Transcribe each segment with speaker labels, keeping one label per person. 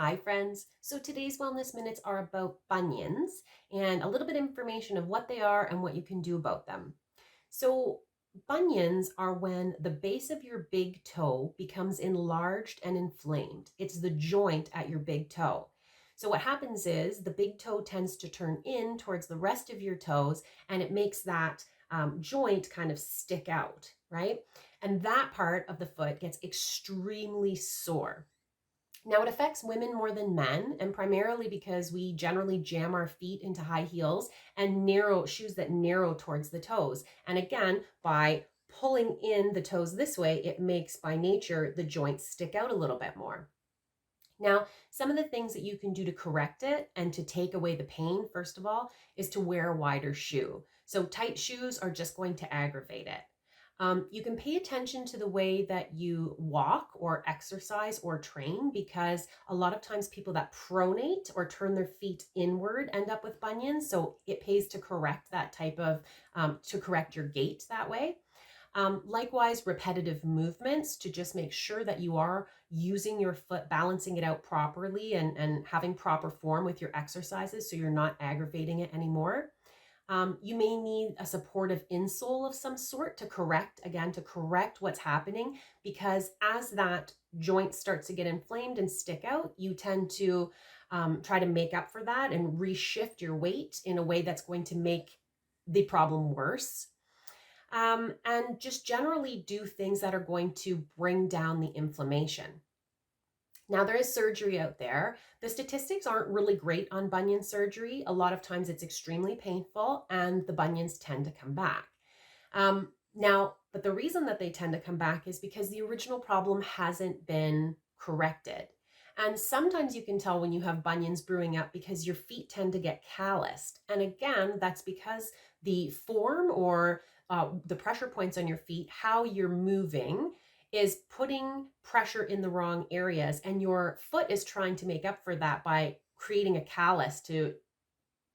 Speaker 1: Hi friends. So today's Wellness Minutes are about bunions and a little bit of information of what they are and what you can do about them. So bunions are when the base of your big toe becomes enlarged and inflamed. It's the joint at your big toe. So what happens is the big toe tends to turn in towards the rest of your toes and it makes that joint kind of stick out, right? And that part of the foot gets extremely sore. Now, it affects women more than men, and primarily because we generally jam our feet into high heels and narrow shoes that narrow towards the toes. And again, by pulling in the toes this way, it makes by nature the joints stick out a little bit more. Now, some of the things that you can do to correct it and to take away the pain, first of all, is to wear a wider shoe. So tight shoes are just going to aggravate it. You can pay attention to the way that you walk or exercise or train, because a lot of times people that pronate or turn their feet inward end up with bunions. So it pays to correct that type of, to correct your gait that way. Likewise, repetitive movements to just make sure that you are using your foot, balancing it out properly and having proper form with your exercises so you're not aggravating it anymore. You may need a supportive insole of some sort to correct what's happening, because as that joint starts to get inflamed and stick out, you tend to try to make up for that and reshift your weight in a way that's going to make the problem worse. And just generally do things that are going to bring down the inflammation. Now, there is surgery out there. The statistics aren't really great on bunion surgery. A lot of times it's extremely painful and the bunions tend to come back. But the reason that they tend to come back is because the original problem hasn't been corrected. And sometimes you can tell when you have bunions brewing up because your feet tend to get calloused. And again, that's because the form or the pressure points on your feet, how you're moving, is putting pressure in the wrong areas, and your foot is trying to make up for that by creating a callus to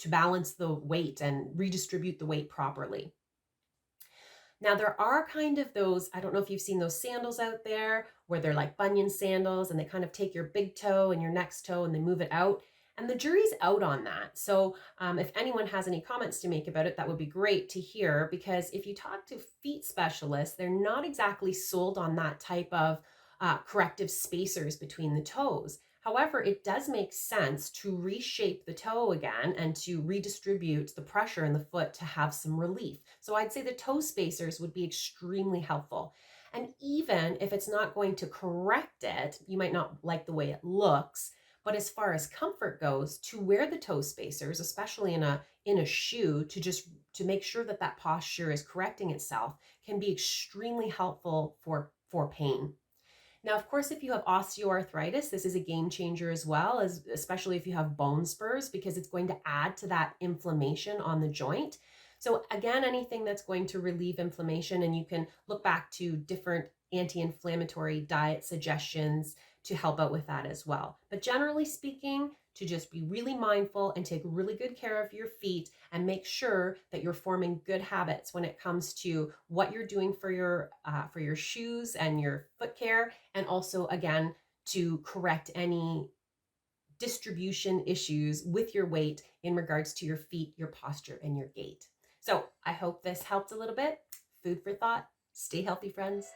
Speaker 1: balance the weight and redistribute the weight properly. Now, there are kind of those, I don't know if you've seen those sandals out there where they're like bunion sandals and they kind of take your big toe and your next toe and they move it out. And the jury's out on that. So if anyone has any comments to make about it, that would be great to hear, because if you talk to feet specialists, they're not exactly sold on that type of corrective spacers between the toes. However, it does make sense to reshape the toe again and to redistribute the pressure in the foot to have some relief. So I'd say the toe spacers would be extremely helpful. And even if it's not going to correct it, you might not like the way it looks, but as far as comfort goes, to wear the toe spacers, especially in a shoe, to make sure that that posture is correcting itself, can be extremely helpful for pain. Now, of course, if you have osteoarthritis, this is a game changer as well, especially if you have bone spurs, because it's going to add to that inflammation on the joint. So again, anything that's going to relieve inflammation, and you can look back to different anti-inflammatory diet suggestions to help out with that as well. But generally speaking, to just be really mindful and take really good care of your feet and make sure that you're forming good habits when it comes to what you're doing for your shoes and your foot care, and also again to correct any distribution issues with your weight in regards to your feet, your posture, and your gait. So I hope this helped a little bit. Food for thought. Stay healthy, friends.